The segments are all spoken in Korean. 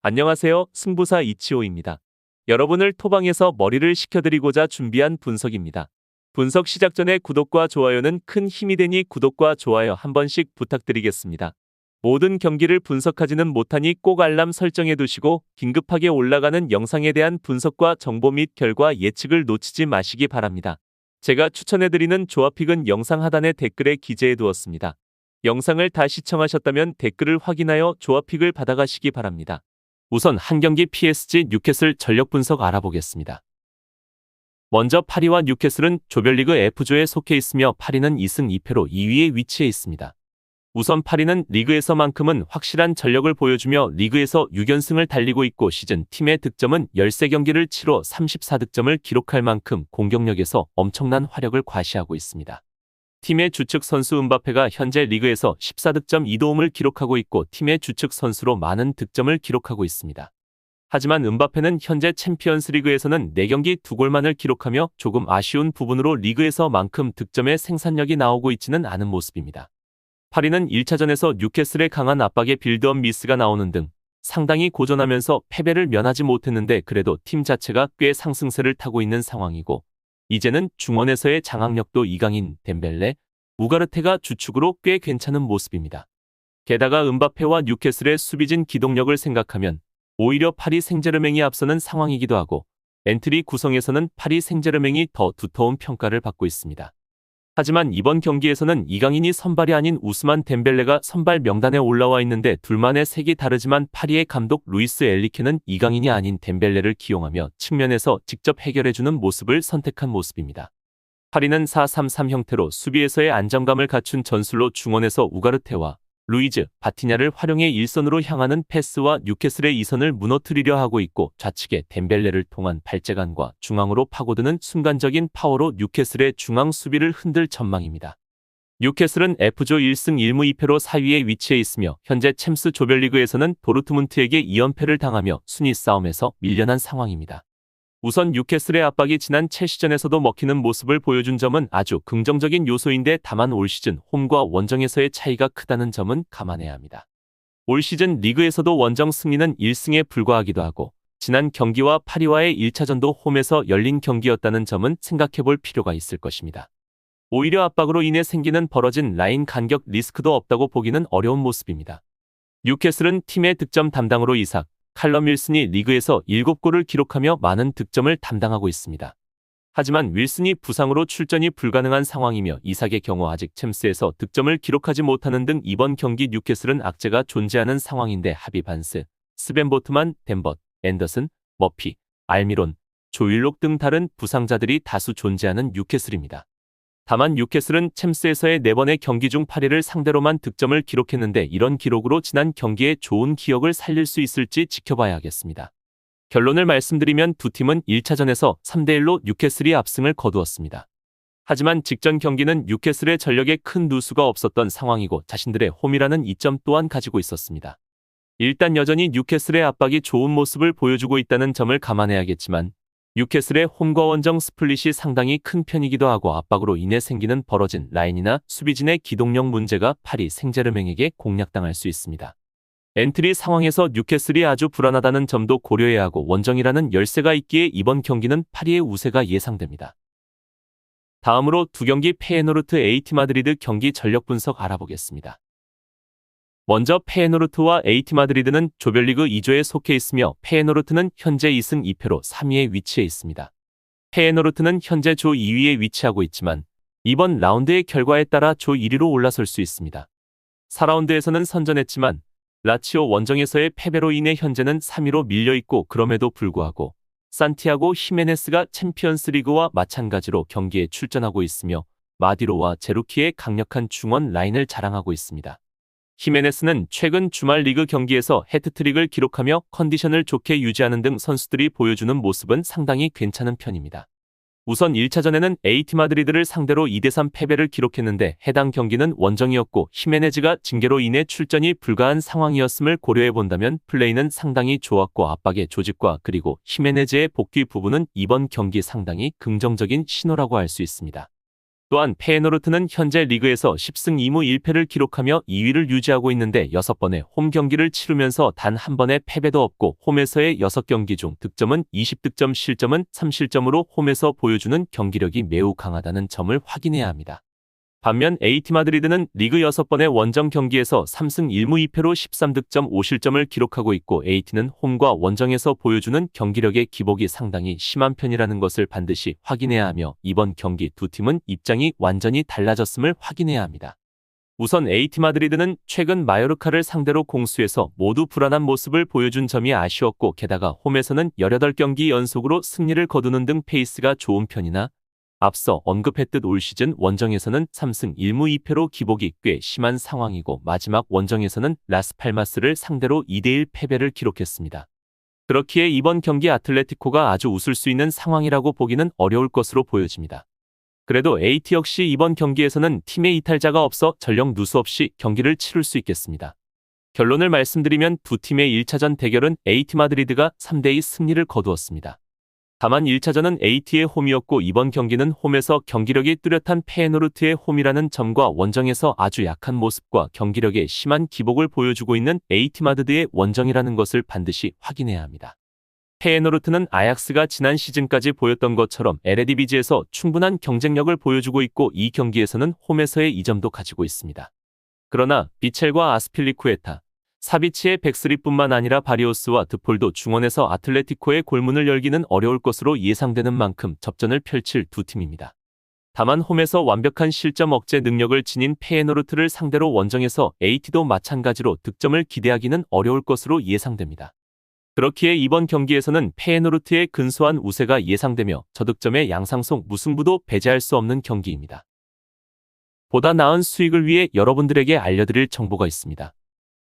안녕하세요. 승부사 이치호입니다. 여러분을 토방에서 머리를 식혀드리고자 준비한 분석입니다. 분석 시작 전에 구독과 좋아요는 큰 힘이 되니 구독과 좋아요 한 번씩 부탁드리겠습니다. 모든 경기를 분석하지는 못하니 꼭 알람 설정해 두시고 긴급하게 올라가는 영상에 대한 분석과 정보 및 결과 예측을 놓치지 마시기 바랍니다. 제가 추천해드리는 조합픽은 영상 하단에 댓글에 기재해 두었습니다. 영상을 다 시청하셨다면 댓글을 확인하여 조합픽을 받아가시기 바랍니다. 우선 한 경기 PSG 뉴캐슬 전력 분석 알아보겠습니다. 먼저 파리와 뉴캐슬은 조별리그 F조에 속해 있으며 파리는 2승 2패로 2위에 위치해 있습니다. 우선 파리는 리그에서만큼은 확실한 전력을 보여주며 리그에서 6연승을 달리고 있고 시즌 팀의 득점은 13경기를 치러 34득점을 기록할 만큼 공격력에서 엄청난 화력을 과시하고 있습니다. 팀의 주축 선수 은바페가 현재 리그에서 14득점 2도움을 기록하고 있고 팀의 주축 선수로 많은 득점을 기록하고 있습니다. 하지만 은바페는 현재 챔피언스리그에서는 4경기 2골만을 기록하며 조금 아쉬운 부분으로 리그에서만큼 득점의 생산력이 나오고 있지는 않은 모습입니다. 파리는 1차전에서 뉴캐슬의 강한 압박에 빌드업 미스가 나오는 등 상당히 고전하면서 패배를 면하지 못했는데 그래도 팀 자체가 꽤 상승세를 타고 있는 상황이고 이제는 중원에서의 장악력도 이강인, 덴벨레, 우가르테가 주축으로 꽤 괜찮은 모습입니다. 게다가 은바페와 뉴캐슬의 수비진 기동력을 생각하면 오히려 파리 생제르맹이 앞서는 상황이기도 하고 엔트리 구성에서는 파리 생제르맹이 더 두터운 평가를 받고 있습니다. 하지만 이번 경기에서는 이강인이 선발이 아닌 우스만 덴벨레가 선발 명단에 올라와 있는데 둘만의 색이 다르지만 파리의 감독 루이스 엘리케는 이강인이 아닌 덴벨레를 기용하며 측면에서 직접 해결해주는 모습을 선택한 모습입니다. 파리는 4-3-3 형태로 수비에서의 안정감을 갖춘 전술로 중원에서 우가르테와 루이즈, 바티냐를 활용해 일선으로 향하는 패스와 뉴캐슬의 이선을 무너뜨리려 하고 있고 좌측에 덴벨레를 통한 발재간과 중앙으로 파고드는 순간적인 파워로 뉴캐슬의 중앙 수비를 흔들 전망입니다. 뉴캐슬은 F조 1승 1무 2패로 4위에 위치해 있으며 현재 챔스 조별리그에서는 도르트문트에게 2연패를 당하며 순위 싸움에서 밀려난 상황입니다. 우선 뉴캐슬의 압박이 지난 첼시전에서도 먹히는 모습을 보여준 점은 아주 긍정적인 요소인데 다만 올 시즌 홈과 원정에서의 차이가 크다는 점은 감안해야 합니다. 올 시즌 리그에서도 원정 승리는 1승에 불과하기도 하고 지난 경기와 파리와의 1차전도 홈에서 열린 경기였다는 점은 생각해볼 필요가 있을 것입니다. 오히려 압박으로 인해 생기는 벌어진 라인 간격 리스크도 없다고 보기는 어려운 모습입니다. 뉴캐슬은 팀의 득점 담당으로 이삭, 칼럼 윌슨이 리그에서 7골을 기록하며 많은 득점을 담당하고 있습니다. 하지만 윌슨이 부상으로 출전이 불가능한 상황이며 이삭의 경우 아직 챔스에서 득점을 기록하지 못하는 등 이번 경기 뉴캐슬은 악재가 존재하는 상황인데 하비 반스, 스벤 보트만, 덴벗, 앤더슨, 머피, 알미론, 조일록 등 다른 부상자들이 다수 존재하는 뉴캐슬입니다. 다만 뉴캐슬은 챔스에서의 4번의 경기 중 8회를 상대로만 득점을 기록했는데 이런 기록으로 지난 경기에 좋은 기억을 살릴 수 있을지 지켜봐야 하겠습니다. 결론을 말씀드리면 두 팀은 1차전에서 3대1로 뉴캐슬이 압승을 거두었습니다. 하지만 직전 경기는 뉴캐슬의 전력에 큰 누수가 없었던 상황이고 자신들의 홈이라는 이점 또한 가지고 있었습니다. 일단 여전히 뉴캐슬의 압박이 좋은 모습을 보여주고 있다는 점을 감안해야겠지만 뉴캐슬의 홈과 원정 스플릿이 상당히 큰 편이기도 하고 압박으로 인해 생기는 벌어진 라인이나 수비진의 기동력 문제가 파리 생제르맹에게 공략당할 수 있습니다. 엔트리 상황에서 뉴캐슬이 아주 불안하다는 점도 고려해야 하고 원정이라는 열세가 있기에 이번 경기는 파리의 우세가 예상됩니다. 다음으로 두 경기 페예노르트 AT 마드리드 경기 전력 분석 알아보겠습니다. 먼저 페예노르트와 AT 마드리드는 조별리그 2조에 속해 있으며 페예노르트는 현재 2승 2패로 3위에 위치해 있습니다. 페예노르트는 현재 조 2위에 위치하고 있지만 이번 라운드의 결과에 따라 조 1위로 올라설 수 있습니다. 4라운드에서는 선전했지만 라치오 원정에서의 패배로 인해 현재는 3위로 밀려있고 그럼에도 불구하고 산티아고 히메네스가 챔피언스리그와 마찬가지로 경기에 출전하고 있으며 마디로와 제루키의 강력한 중원 라인을 자랑하고 있습니다. 히메네스는 최근 주말 리그 경기에서 해트트릭을 기록하며 컨디션을 좋게 유지하는 등 선수들이 보여주는 모습은 상당히 괜찮은 편입니다. 우선 1차전에는 AT 마드리드를 상대로 2대3 패배를 기록했는데 해당 경기는 원정이었고 히메네즈가 징계로 인해 출전이 불가한 상황이었음을 고려해본다면 플레이는 상당히 좋았고 압박의 조직과 그리고 히메네즈의 복귀 부분은 이번 경기 상당히 긍정적인 신호라고 할 수 있습니다. 또한 페에노르트는 현재 리그에서 10승 2무 1패를 기록하며 2위를 유지하고 있는데 6번의 홈 경기를 치르면서 단 한 번의 패배도 없고 홈에서의 6경기 중 득점은 20득점, 실점은 3실점으로 홈에서 보여주는 경기력이 매우 강하다는 점을 확인해야 합니다. 반면 AT 마드리드는 리그 6번의 원정 경기에서 3승 1무 2패로 13득점 5실점을 기록하고 있고 AT는 홈과 원정에서 보여주는 경기력의 기복이 상당히 심한 편이라는 것을 반드시 확인해야 하며 이번 경기 두 팀은 입장이 완전히 달라졌음을 확인해야 합니다. 우선 AT 마드리드는 최근 마요르카를 상대로 공수에서 모두 불안한 모습을 보여준 점이 아쉬웠고 게다가 홈에서는 18경기 연속으로 승리를 거두는 등 페이스가 좋은 편이나 앞서 언급했듯 올 시즌 원정에서는 3승 1무 2패로 기복이 꽤 심한 상황이고 마지막 원정에서는 라스팔마스를 상대로 2대1 패배를 기록했습니다. 그렇기에 이번 경기 아틀레티코가 아주 웃을 수 있는 상황이라고 보기는 어려울 것으로 보여집니다. 그래도 AT 역시 이번 경기에서는 팀의 이탈자가 없어 전력 누수 없이 경기를 치룰 수 있겠습니다. 결론을 말씀드리면 두 팀의 1차전 대결은 AT 마드리드가 3대2 승리를 거두었습니다. 다만 1차전은 AT의 홈이었고 이번 경기는 홈에서 경기력이 뚜렷한 페에노르트의 홈이라는 점과 원정에서 아주 약한 모습과 경기력의 심한 기복을 보여주고 있는 AT 마드리드의 원정이라는 것을 반드시 확인해야 합니다. 페에노르트는 아약스가 지난 시즌까지 보였던 것처럼 에레디비지에서 충분한 경쟁력을 보여주고 있고 이 경기에서는 홈에서의 이점도 가지고 있습니다. 그러나 비첼과 아스필리쿠에타, 사비치의 백스리뿐만 아니라 바리오스와 드폴도 중원에서 아틀레티코의 골문을 열기는 어려울 것으로 예상되는 만큼 접전을 펼칠 두 팀입니다. 다만 홈에서 완벽한 실점 억제 능력을 지닌 페에노르트를 상대로 원정에서 AT도 마찬가지로 득점을 기대하기는 어려울 것으로 예상됩니다. 그렇기에 이번 경기에서는 페에노르트의 근소한 우세가 예상되며 저득점의 양상속 무승부도 배제할 수 없는 경기입니다. 보다 나은 수익을 위해 여러분들에게 알려드릴 정보가 있습니다.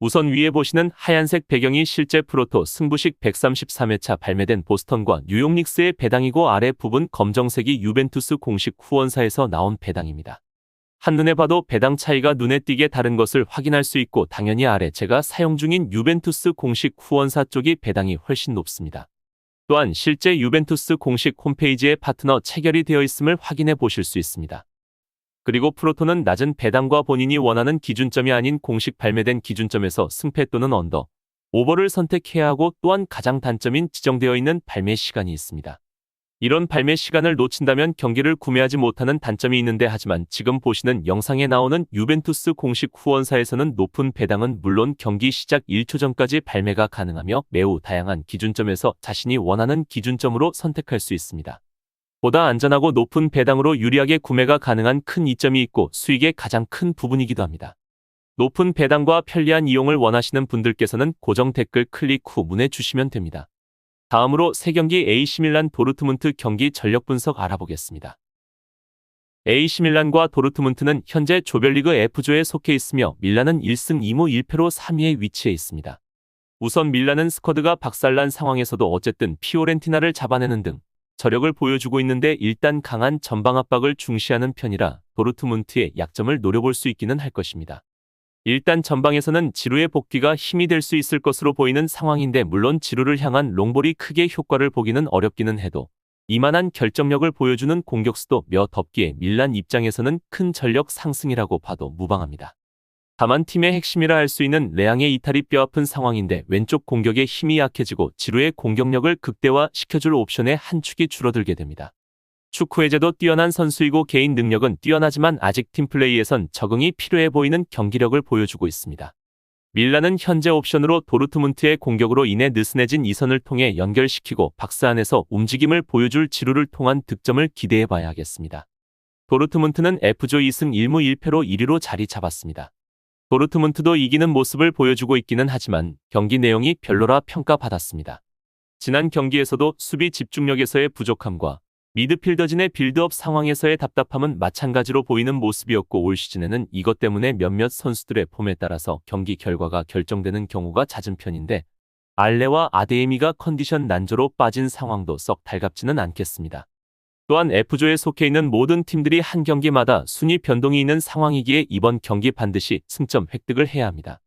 우선 위에 보시는 하얀색 배경이 실제 프로토 승부식 133회차 발매된 보스턴과 뉴욕 닉스의 배당이고 아래 부분 검정색이 유벤투스 공식 후원사에서 나온 배당입니다. 한눈에 봐도 배당 차이가 눈에 띄게 다른 것을 확인할 수 있고 당연히 아래 제가 사용 중인 유벤투스 공식 후원사 쪽이 배당이 훨씬 높습니다. 또한 실제 유벤투스 공식 홈페이지에 파트너 체결이 되어 있음을 확인해 보실 수 있습니다. 그리고 프로토는 낮은 배당과 본인이 원하는 기준점이 아닌 공식 발매된 기준점에서 승패 또는 언더, 오버를 선택해야 하고 또한 가장 단점인 지정되어 있는 발매 시간이 있습니다. 이런 발매 시간을 놓친다면 경기를 구매하지 못하는 단점이 있는데 하지만 지금 보시는 영상에 나오는 유벤투스 공식 후원사에서는 높은 배당은 물론 경기 시작 1초 전까지 발매가 가능하며 매우 다양한 기준점에서 자신이 원하는 기준점으로 선택할 수 있습니다. 보다 안전하고 높은 배당으로 유리하게 구매가 가능한 큰 이점이 있고 수익의 가장 큰 부분이기도 합니다. 높은 배당과 편리한 이용을 원하시는 분들께서는 고정 댓글 클릭 후 문의 주시면 됩니다. 다음으로 3경기 AC 밀란 도르트문트 경기 전력 분석 알아보겠습니다. AC 밀란과 도르트문트는 현재 조별리그 F조에 속해 있으며 밀란은 1승 2무 1패로 3위에 위치해 있습니다. 우선 밀란은 스쿼드가 박살난 상황에서도 어쨌든 피오렌티나를 잡아내는 등 저력을 보여주고 있는데 일단 강한 전방 압박을 중시하는 편이라 도르트문트의 약점을 노려볼 수 있기는 할 것입니다. 일단 전방에서는 지루의 복귀가 힘이 될 수 있을 것으로 보이는 상황인데 물론 지루를 향한 롱볼이 크게 효과를 보기는 어렵기는 해도 이만한 결정력을 보여주는 공격수도 몇 없기에 밀란 입장에서는 큰 전력 상승이라고 봐도 무방합니다. 다만 팀의 핵심이라 할 수 있는 레앙의 이탈이 뼈아픈 상황인데 왼쪽 공격의 힘이 약해지고 지루의 공격력을 극대화시켜줄 옵션의 한 축이 줄어들게 됩니다. 축구에제도 뛰어난 선수이고 개인 능력은 뛰어나지만 아직 팀플레이에선 적응이 필요해 보이는 경기력을 보여주고 있습니다. 밀란은 현재 옵션으로 도르트문트의 공격으로 인해 느슨해진 이선을 통해 연결시키고 박스 안에서 움직임을 보여줄 지루를 통한 득점을 기대해봐야 하겠습니다. 도르트문트는 F조 2승 1무 1패로 1위로 자리 잡았습니다. 도르트문트도 이기는 모습을 보여주고 있기는 하지만 경기 내용이 별로라 평가받았습니다. 지난 경기에서도 수비 집중력에서의 부족함과 미드필더진의 빌드업 상황에서의 답답함은 마찬가지로 보이는 모습이었고 올 시즌에는 이것 때문에 몇몇 선수들의 폼에 따라서 경기 결과가 결정되는 경우가 잦은 편인데 알레와 아데에미가 컨디션 난조로 빠진 상황도 썩 달갑지는 않겠습니다. 또한 F조에 속해 있는 모든 팀들이 한 경기마다 순위 변동이 있는 상황이기에 이번 경기 반드시 승점 획득을 해야 합니다.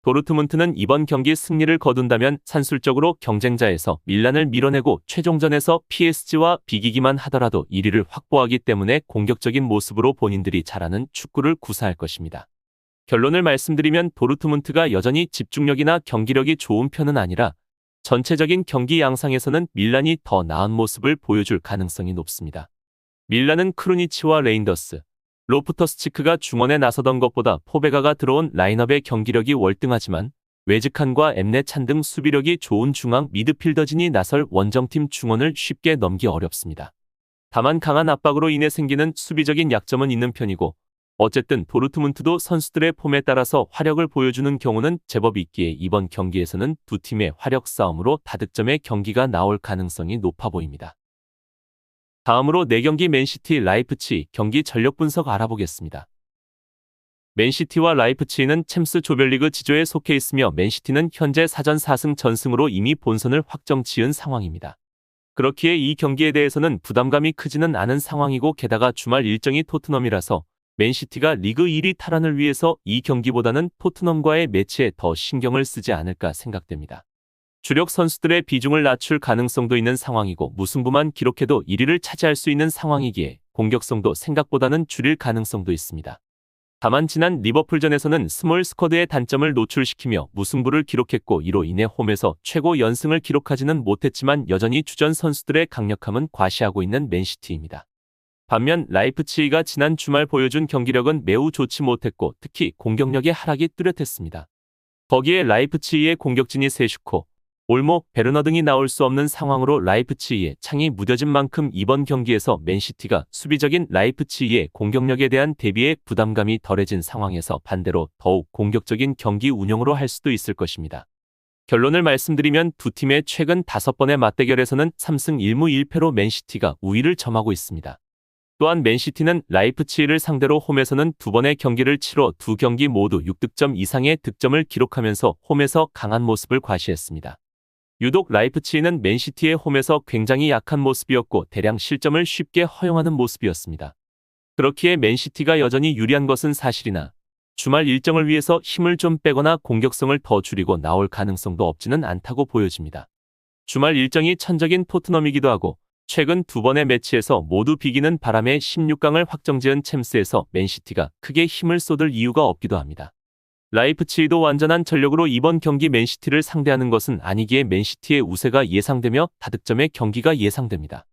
도르트문트는 이번 경기 승리를 거둔다면 산술적으로 경쟁자에서 밀란을 밀어내고 최종전에서 PSG와 비기기만 하더라도 1위를 확보하기 때문에 공격적인 모습으로 본인들이 잘하는 축구를 구사할 것입니다. 결론을 말씀드리면 도르트문트가 여전히 집중력이나 경기력이 좋은 편은 아니라 전체적인 경기 양상에서는 밀란이 더 나은 모습을 보여줄 가능성이 높습니다. 밀란은 크루니치와 레인더스, 로프터스치크가 중원에 나서던 것보다 포베가가 들어온 라인업의 경기력이 월등하지만 외즈칸과 엠네찬 등 수비력이 좋은 중앙 미드필더진이 나설 원정팀 중원을 쉽게 넘기 어렵습니다. 다만 강한 압박으로 인해 생기는 수비적인 약점은 있는 편이고 어쨌든 도르트문트도 선수들의 폼에 따라서 화력을 보여주는 경우는 제법 있기에 이번 경기에서는 두 팀의 화력 싸움으로 다득점의 경기가 나올 가능성이 높아 보입니다. 다음으로 4경기 맨시티 라이프치히 경기 전력 분석 알아보겠습니다. 맨시티와 라이프치히는 챔스 조별리그 지조에 속해 있으며 맨시티는 현재 4전 4승 전승으로 이미 본선을 확정 지은 상황입니다. 그렇기에 이 경기에 대해서는 부담감이 크지는 않은 상황이고 게다가 주말 일정이 토트넘이라서 맨시티가 리그 1위 탈환을 위해서 이 경기보다는 토트넘과의 매치에 더 신경을 쓰지 않을까 생각됩니다. 주력 선수들의 비중을 낮출 가능성도 있는 상황이고 무승부만 기록해도 1위를 차지할 수 있는 상황이기에 공격성도 생각보다는 줄일 가능성도 있습니다. 다만 지난 리버풀전에서는 스몰 스쿼드의 단점을 노출시키며 무승부를 기록했고 이로 인해 홈에서 최고 연승을 기록하지는 못했지만 여전히 주전 선수들의 강력함은 과시하고 있는 맨시티입니다. 반면 라이프치히가 지난 주말 보여준 경기력은 매우 좋지 못했고 특히 공격력의 하락이 뚜렷했습니다. 거기에 라이프치히의 공격진이 세슈코, 올모, 베르너 등이 나올 수 없는 상황으로 라이프치히의 창이 무뎌진 만큼 이번 경기에서 맨시티가 수비적인 라이프치히의 공격력에 대한 대비에 부담감이 덜해진 상황에서 반대로 더욱 공격적인 경기 운영으로 할 수도 있을 것입니다. 결론을 말씀드리면 두 팀의 최근 5번의 맞대결에서는 3승 1무 1패로 맨시티가 우위를 점하고 있습니다. 또한 맨시티는 라이프치히를 상대로 홈에서는 2번의 경기를 치러 2경기 모두 6득점 이상의 득점을 기록하면서 홈에서 강한 모습을 과시했습니다. 유독 라이프치히는 맨시티의 홈에서 굉장히 약한 모습이었고 대량 실점을 쉽게 허용하는 모습이었습니다. 그렇기에 맨시티가 여전히 유리한 것은 사실이나 주말 일정을 위해서 힘을 좀 빼거나 공격성을 더 줄이고 나올 가능성도 없지는 않다고 보여집니다. 주말 일정이 천적인 토트넘이기도 하고 최근 2번의 매치에서 모두 비기는 바람에 16강을 확정지은 챔스에서 맨시티가 크게 힘을 쏟을 이유가 없기도 합니다. 라이프치히도 완전한 전력으로 이번 경기 맨시티를 상대하는 것은 아니기에 맨시티의 우세가 예상되며 다득점의 경기가 예상됩니다.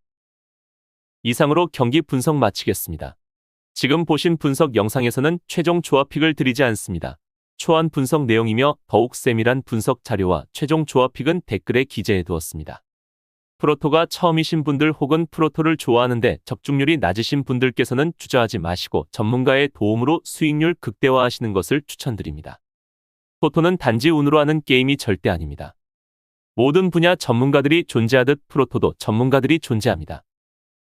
이상으로 경기 분석 마치겠습니다. 지금 보신 분석 영상에서는 최종 조합픽을 드리지 않습니다. 초안 분석 내용이며 더욱 세밀한 분석 자료와 최종 조합픽은 댓글에 기재해 두었습니다. 프로토가 처음이신 분들 혹은 프로토를 좋아하는데 적중률이 낮으신 분들께서는 주저하지 마시고 전문가의 도움으로 수익률 극대화하시는 것을 추천드립니다. 토토는 단지 운으로 하는 게임이 절대 아닙니다. 모든 분야 전문가들이 존재하듯 프로토도 전문가들이 존재합니다.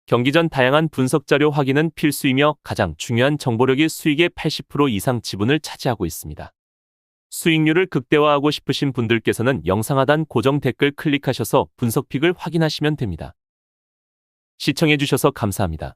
경기 전 다양한 분석 자료 확인은 필수이며 가장 중요한 정보력이 수익의 80% 이상 지분을 차지하고 있습니다. 수익률을 극대화하고 싶으신 분들께서는 영상 하단 고정 댓글 클릭하셔서 분석픽을 확인하시면 됩니다. 시청해주셔서 감사합니다.